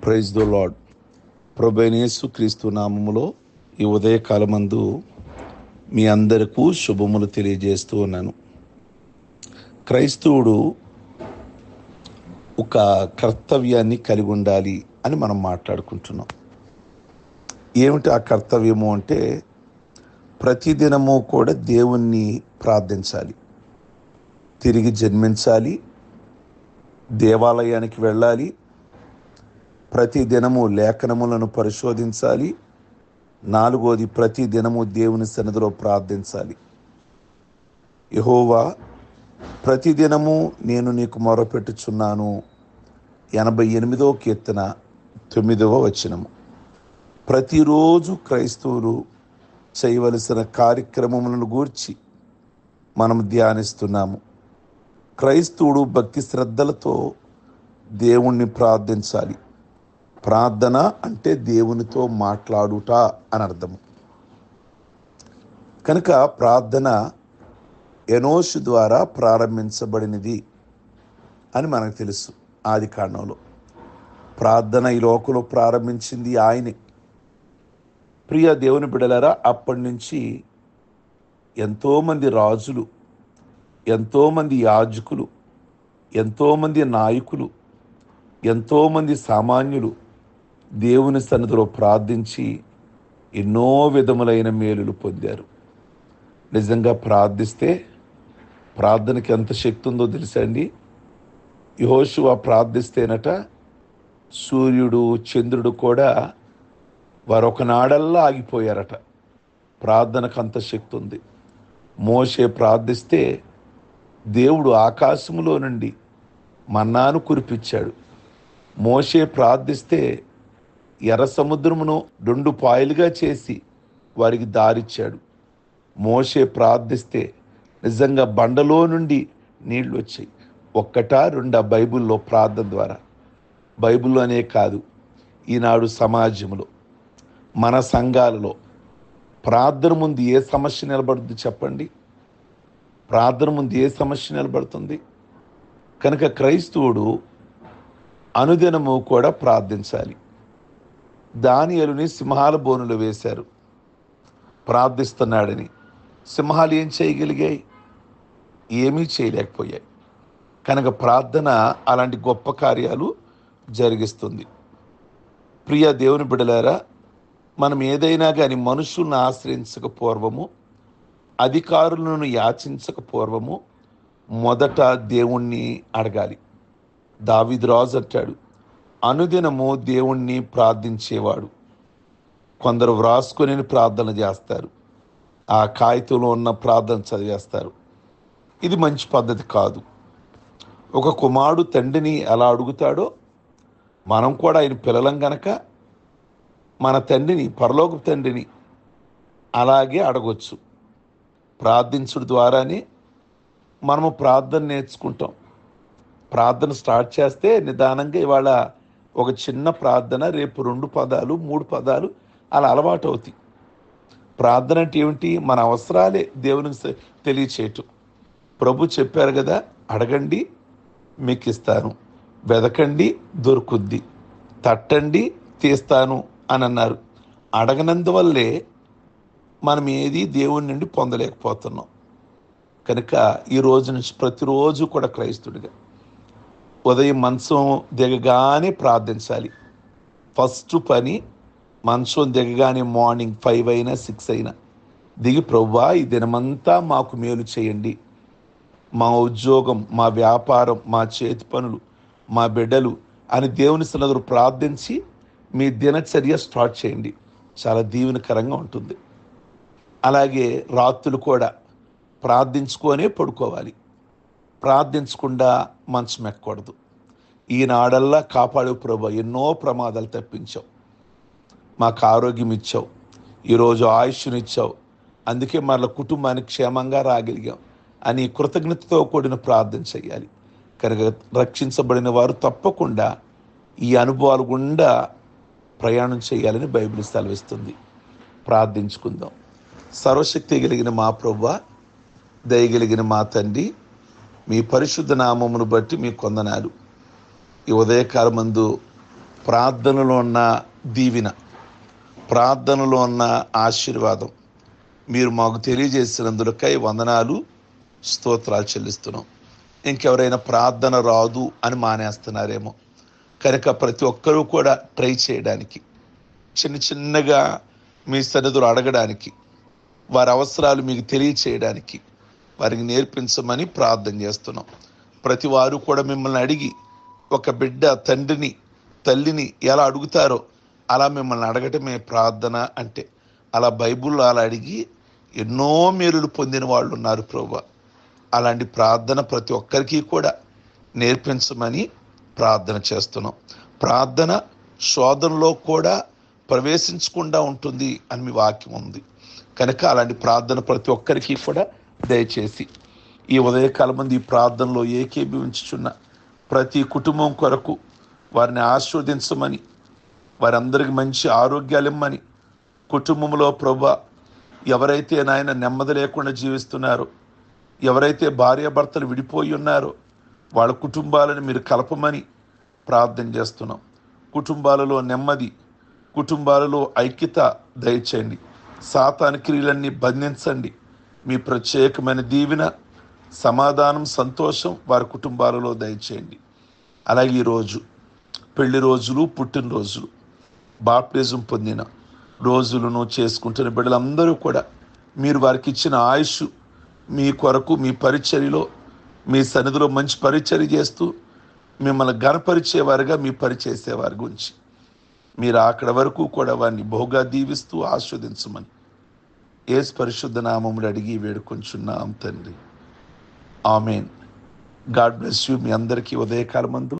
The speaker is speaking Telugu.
Praise the lord. ప్రభువైన యేసుక్రీస్తు నామములో ఈ ఉదయకాలమందు మీ అందరికీ శుభములు తెలియజేస్తూ ఉన్నాను. క్రైస్తవుడు ఒక కర్తవ్యాన్ని కలిగి ఉండాలి అని మనం మాట్లాడుకుంటున్నాం. ఏమిటి ఆ కర్తవ్యము అంటే, ప్రతిదినము కూడా దేవుణ్ణి ప్రార్థించాలి, తిరిగి జన్మించాలి, దేవాలయానికి వెళ్ళాలి, ప్రతి దినము లేఖనములను పరిశోధించాలి, 4వది ప్రతి దినము దేవుని సన్నిధిలో ప్రార్థించాలి. యెహోవా, ప్రతిదినము నేను నీకు మొరపెట్టుచున్నాను. 88వ కీర్తన 9వ వచనము. ప్రతిరోజు క్రైస్తవులు చేయవలసిన కార్యక్రమములను గూర్చి మనం ధ్యానిస్తున్నాము. క్రైస్తవుడు భక్తి శ్రద్ధలతో దేవుణ్ణి ప్రార్థించాలి. ప్రార్థన అంటే దేవునితో మాట్లాడుట అని అర్థము. కనుక ప్రార్థన ఎనోషు ద్వారా ప్రారంభించబడినది అని మనకు తెలుసు. ఆది కాండంలో ప్రార్థన ఈ లోకంలో ప్రారంభించింది ఆయనే. ప్రియ దేవుని బిడ్డలారా, అప్పటి నుంచి ఎంతోమంది రాజులు, ఎంతోమంది యాజకులు, ఎంతోమంది నాయకులు, ఎంతోమంది సామాన్యులు దేవుని సన్నిధిలో ప్రార్థించి ఎన్నో విధములైన మేలులు పొందారు. నిజంగా ప్రార్థిస్తే ప్రార్థనకి ఎంత శక్తి ఉందో తెలుసా అండి? యెహోషువ ప్రార్థిస్తేనట సూర్యుడు, చంద్రుడు కూడా వారు ఒకనాడల్లా ఆగిపోయారట. ప్రార్థనకు అంత శక్తి ఉంది. మోషే ప్రార్థిస్తే దేవుడు ఆకాశములో నుండి మన్నాను కురిపించాడు. మోషే ప్రార్థిస్తే ఎర్ర సముద్రమును 2 పాయలుగా చేసి వారికి దారిచ్చాడు. మోషే ప్రార్థిస్తే నిజంగా బండలో నుండి నీళ్లు వచ్చాయి. 1-2 బైబిల్లో ప్రార్థన ద్వారా. బైబిల్లోనే కాదు, ఈనాడు సమాజంలో, మన సంఘాలలో ప్రార్థన ముందు ఏ సమస్య నిలబడుతుంది చెప్పండి? ప్రార్థన ముందు ఏ సమస్య నిలబడుతుంది? కనుక క్రైస్తవుడు అనుదినము కూడా ప్రార్థించాలి. దానియేలుని సింహాల బోనులు వేశారు ప్రార్థిస్తున్నాడని. సింహాలు ఏం చేయగలిగాయి? ఏమీ చేయలేకపోయాయి. కనుక ప్రార్థన అలాంటి గొప్ప కార్యాలు జరిగిస్తుంది. ప్రియ దేవుని బిడ్డలారా, మనం ఏదైనా కానీ మనుషులను ఆశ్రయించక పూర్వము, అధికారులను యాచించక పూర్వము మొదట దేవుణ్ణి అడగాలి. దావీదు రాజు అంటాడు, అనుదినము దేవుణ్ణి ప్రార్థించేవాడు. కొందరు వ్రాసుకొని ప్రార్థన చేస్తారు, ఆ కాగితంలో ఉన్న ప్రార్థన చదివేస్తారు. ఇది మంచి పద్ధతి కాదు. ఒక కుమారుడు తండ్రిని ఎలా అడుగుతాడో మనం కూడా ఆయన పిల్లలం గనక మన తండ్రిని, పరలోక తండ్రిని అలాగే అడగొచ్చు. ప్రార్థించుడు ద్వారానే మనము ప్రార్థన నేర్చుకుంటాం. ప్రార్థన స్టార్ట్ చేస్తే నిదానంగా ఇవాళ ఒక చిన్న ప్రార్థన, రేపు 2 పదాలు, 3 పదాలు అలా అలవాటు అవుతాయి. ప్రార్థన అంటే ఏమిటి? మన అవసరాలే దేవునికి తెలియచేయటం. ప్రభు చెప్పారు కదా, అడగండి మీకు ఇస్తాను, వెదకండి దొరుకుద్ది, తట్టండి తీస్తాను అని అన్నారు. అడగనందువల్లే మనం ఏది దేవుని నుండి పొందలేకపోతున్నాం. కనుక ఈ రోజు నుంచి ప్రతిరోజు కూడా క్రైస్తుడిగా ఉదయం మంచం దిగగానే ప్రార్థించాలి. ఫస్ట్ పని మంచం దిగగానే మార్నింగ్ 5 అయినా 6 అయినా దిగి, ప్రభువా ఈ దినమంతా మాకు మేలు చేయండి, మా ఉద్యోగం, మా వ్యాపారం, మా చేతి పనులు, మా బిడ్డలు అని దేవుని సన్నిధిలో ప్రార్థించి మీ దినచర్య స్టార్ట్ చేయండి. చాలా దీవెనకరంగా ఉంటుంది. అలాగే రాత్రులు కూడా ప్రార్థించుకొనే పడుకోవాలి. ప్రార్థించకుండా మంచం ఎక్కకూడదు. ఈనాడల్లా కాపాడు ప్రభువా, ఎన్నో ప్రమాదాలు తప్పించావు, మాకు ఆరోగ్యం ఇచ్చావు, ఈరోజు ఆయుష్నిచ్చావు, అందుకే మరల కుటుంబానికి క్షేమంగా రాగలిగాం అని కృతజ్ఞతతో కూడిన ప్రార్థన చేయాలి. కనుక రక్షించబడిన వారు తప్పకుండా ఈ అనుభవాలు గుండా ప్రయాణం చేయాలని బైబిల్ సెలవిస్తుంది. ప్రార్థించుకుందాం. సర్వశక్తి కలిగిన మా ప్రభువా, దయగలిగిన మా తండ్రి, మీ పరిశుద్ధ నామమును బట్టి మీ కొందనాలు. ఈ ఉదయకాలమందు ప్రార్థనలో ఉన్న దీవెన, ప్రార్థనలో ఉన్న ఆశీర్వాదం మీరు మాకు తెలియజేసినందులకై వందనాలు, స్తోత్రాలు చెల్లిస్తున్నాం. ఇంకెవరైనా ప్రార్థన రాదు అని మానేస్తున్నారేమో కనుక ప్రతి ఒక్కరూ కూడా ట్రై చేయడానికి, చిన్నగా మీ సన్నిధిలో అడగడానికి, వారి అవసరాలు మీకు తెలియచేయడానికి వారికి నేర్పించమని ప్రార్థన చేస్తున్నాం. ప్రతి వారు కూడా మిమ్మల్ని అడిగి ఒక బిడ్డ తండ్రిని తల్లిని ఎలా అడుగుతారో అలా మిమ్మల్ని అడగటమే ప్రార్థన అంటే. అలా బైబిల్లో అలా అడిగి ఎన్నో మేలులు పొందిన వాళ్ళు ఉన్నారు ప్రభువా. అలాంటి ప్రార్థన ప్రతి ఒక్కరికి కూడా నేర్పించమని ప్రార్థన చేస్తున్నాం. ప్రార్థన శోధనలో కూడా ప్రవేశించకుండా ఉంటుంది అని మీ వాక్యం ఉంది కనుక అలాంటి ప్రార్థన ప్రతి ఒక్కరికి కూడా దయచేసి ఈ ఉదయకాలం మంది ఈ ప్రార్థనలో ఏకీభవించుచున్న ప్రతి కుటుంబం కొరకు వారిని ఆశీర్వదించమని, వారందరికి మంచి ఆరోగ్యాలు ఇమ్మని, కుటుంబంలో ప్రభువా ఎవరైతే నాయన నెమ్మది లేకుండా జీవిస్తున్నారో, ఎవరైతే భార్యాభర్తలు విడిపోయి ఉన్నారో వాళ్ళ కుటుంబాలను మీరు కలపమని ప్రార్థన చేస్తున్నాం. కుటుంబాలలో నెమ్మది, కుటుంబాలలో ఐక్యత దయచేయండి. సాతాను క్రియలన్నీ బంధించండి. మీ ప్రత్యేకమైన దీవెన, సమాధానం, సంతోషం వారి కుటుంబాలలో దయచేయండి. అలాగే ఈరోజు పెళ్లి రోజులు, పుట్టినరోజులు, బాప్టిజం పొందిన రోజులను చేసుకుంటున్న బిడ్డలందరూ కూడా మీరు వారికి ఇచ్చిన ఆయుష్ మీ కొరకు, మీ పరిచర్యలో, మీ సన్నిధిలో మంచి పరిచర్య చేస్తూ మిమ్మల్ని గణపరిచేవారుగా మీ పరిచేసేవారి గురించి మీరు అక్కడ వరకు కూడా వారిని బహుగా దీవిస్తూ ఆస్వాదించమని యేసు పరిశుద్ధ నామములో అడిగి వేడుకొంచున్నాం తండ్రి. ఆమెన్. God bless you. మీ అందరికీ ఉదయకాలమందు